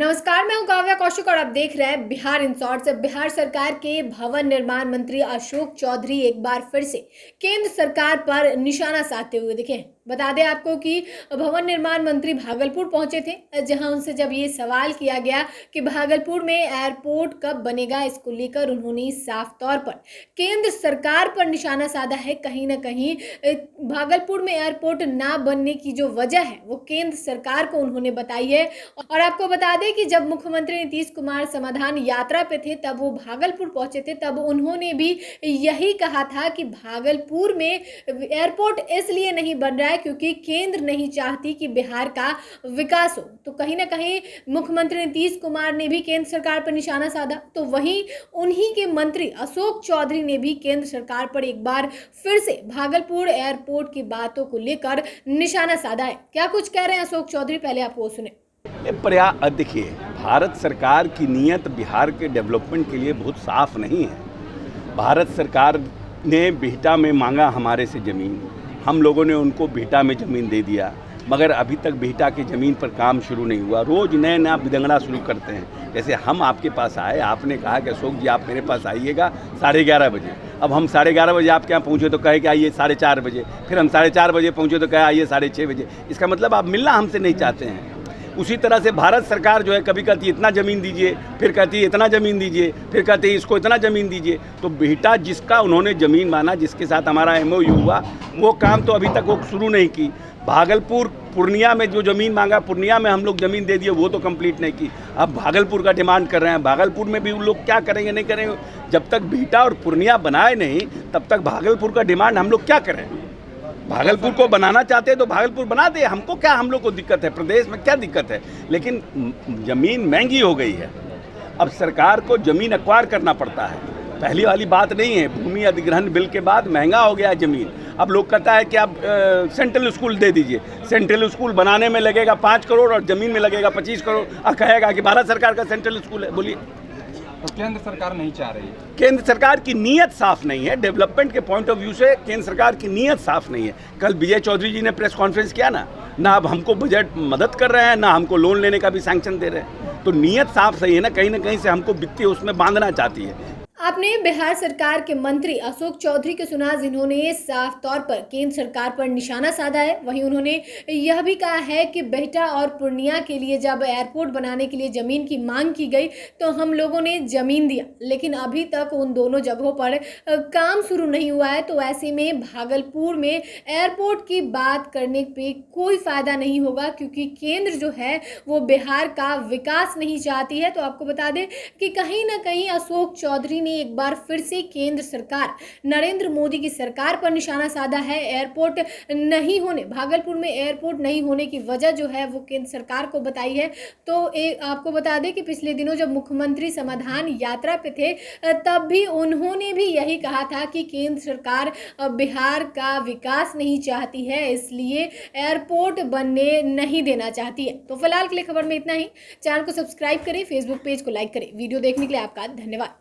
नमस्कार, मैं हूं काव्या कौशिक और आप देख रहे हैं बिहार इंसॉर्ट से। बिहार सरकार के भवन निर्माण मंत्री अशोक चौधरी एक बार फिर से केंद्र सरकार पर निशाना साधते हुए दिखे। बता दें आपको कि भवन निर्माण मंत्री भागलपुर पहुंचे थे, जहां उनसे जब ये सवाल किया गया कि भागलपुर में एयरपोर्ट कब बनेगा, इसको लेकर उन्होंने साफ तौर पर केंद्र सरकार पर निशाना साधा है। कहीं ना कहीं भागलपुर में एयरपोर्ट ना बनने की जो वजह है वो केंद्र सरकार को उन्होंने बताई है। और आपको बता दें कि जब मुख्यमंत्री नीतीश कुमार समाधान यात्रा पे थे, तब वो भागलपुर पहुंचे थे, तब उन्होंने भी यही कहा था कि भागलपुर में एयरपोर्ट इसलिए नहीं बन रहा है क्योंकि केंद्र नहीं चाहती कि बिहार का विकास हो। तो कहीं ना कहीं मुख्यमंत्री नीतीश कुमार ने भी केंद्र सरकार पर निशाना साधा, तो वहीं उन्हीं के मंत्री अशोक चौधरी ने भी केंद्र सरकार पर एक बार फिर से भागलपुर एयरपोर्ट की बातों को लेकर निशाना साधा है। क्या कुछ कह रहे हैं अशोक चौधरी, पहले आप वो सुने। देखिए, भारत सरकार की नीयत बिहार के डेवलपमेंट के लिए बहुत साफ नहीं है। भारत सरकार ने बिहटा में मांगा हमारे से ज़मीन, हम लोगों ने उनको बिहटा में ज़मीन दे दिया, मगर अभी तक बिहटा की ज़मीन पर काम शुरू नहीं हुआ। रोज़ नए नया बिदंगड़ा शुरू करते हैं। जैसे हम आपके पास आए, आपने कहा कि अशोक जी आप मेरे पास आइएगा 11:30 बजे। अब हम 11:30 बजे आपके यहाँ पहुँचे तो कहे कि आइए 4:30 बजे, फिर हम 4:30 बजे पहुँचे तो कहे आइए 6:30 बजे। इसका मतलब आप मिलना हमसे नहीं चाहते हैं। उसी तरह से भारत सरकार जो है, कभी कहती है इतना ज़मीन दीजिए, फिर कहती है इतना ज़मीन दीजिए, फिर कहती है इसको इतना ज़मीन दीजिए। तो बिहटा जिसका उन्होंने ज़मीन माना, जिसके साथ हमारा MOU हुआ, वो काम तो अभी तक वो शुरू नहीं की। भागलपुर पूर्णिया में जो ज़मीन मांगा, पूर्णिया में हम लोग ज़मीन दे दिए, वो तो कंप्लीट नहीं की। अब भागलपुर का डिमांड कर रहे हैं। भागलपुर में भी उन लोग क्या करेंगे नहीं करेंगे। जब तक बिहटा और पूर्णिया बनाए नहीं, तब तक भागलपुर का डिमांड हम लोग क्या करें। भागलपुर को बनाना चाहते हैं तो भागलपुर बना दे, हमको क्या, हम लोग को दिक्कत है, प्रदेश में क्या दिक्कत है। लेकिन ज़मीन महंगी हो गई है, अब सरकार को ज़मीन एक्वायर करना पड़ता है। पहली वाली बात नहीं है। भूमि अधिग्रहण बिल के बाद महंगा हो गया ज़मीन। अब लोग कहता है कि आप सेंट्रल स्कूल दे दीजिए, सेंट्रल स्कूल बनाने में लगेगा 5 करोड़ और ज़मीन में लगेगा 25 करोड़, और कहेगा कि भारत सरकार का सेंट्रल स्कूल है। बोलिए, तो केंद्र सरकार नहीं चाह रही है। केंद्र सरकार की नीयत साफ नहीं है। डेवलपमेंट के पॉइंट ऑफ व्यू से केंद्र सरकार की नीयत साफ नहीं है। कल विजय चौधरी जी ने प्रेस कॉन्फ्रेंस किया ना अब हमको बजट मदद कर रहे हैं, ना हमको लोन लेने का भी सैंक्शन दे रहे हैं। तो नीयत साफ सही है ना कहीं से हमको वित्तीय उसमें बांधना चाहती है। आपने बिहार सरकार के मंत्री अशोक चौधरी के सुना, जिन्होंने साफ तौर पर केंद्र सरकार पर निशाना साधा है। वहीं उन्होंने यह भी कहा है कि बिहटा और पूर्णिया के लिए जब एयरपोर्ट बनाने के लिए ज़मीन की मांग की गई तो हम लोगों ने ज़मीन दिया, लेकिन अभी तक उन दोनों जगहों पर काम शुरू नहीं हुआ है। तो ऐसे में भागलपुर में एयरपोर्ट की बात करने पे कोई फ़ायदा नहीं होगा, क्योंकि केंद्र जो है वो बिहार का विकास नहीं चाहती है। तो आपको बता दें कि कहीं ना कहीं अशोक चौधरी एक बार फिर से केंद्र सरकार, नरेंद्र मोदी की सरकार पर निशाना साधा है। एयरपोर्ट नहीं होने, भागलपुर में एयरपोर्ट नहीं होने की वजह जो है वो केंद्र सरकार को बताई है। तो आपको बता दें कि पिछले दिनों जब मुख्यमंत्री समाधान यात्रा पे थे, तब भी उन्होंने भी यही कहा था कि केंद्र सरकार बिहार का विकास नहीं चाहती है, इसलिए एयरपोर्ट बनने नहीं देना चाहती है। तो फिलहाल के लिए खबर में इतना ही। चैनल को सब्सक्राइब करें, फेसबुक पेज को लाइक करें। वीडियो देखने के लिए आपका धन्यवाद।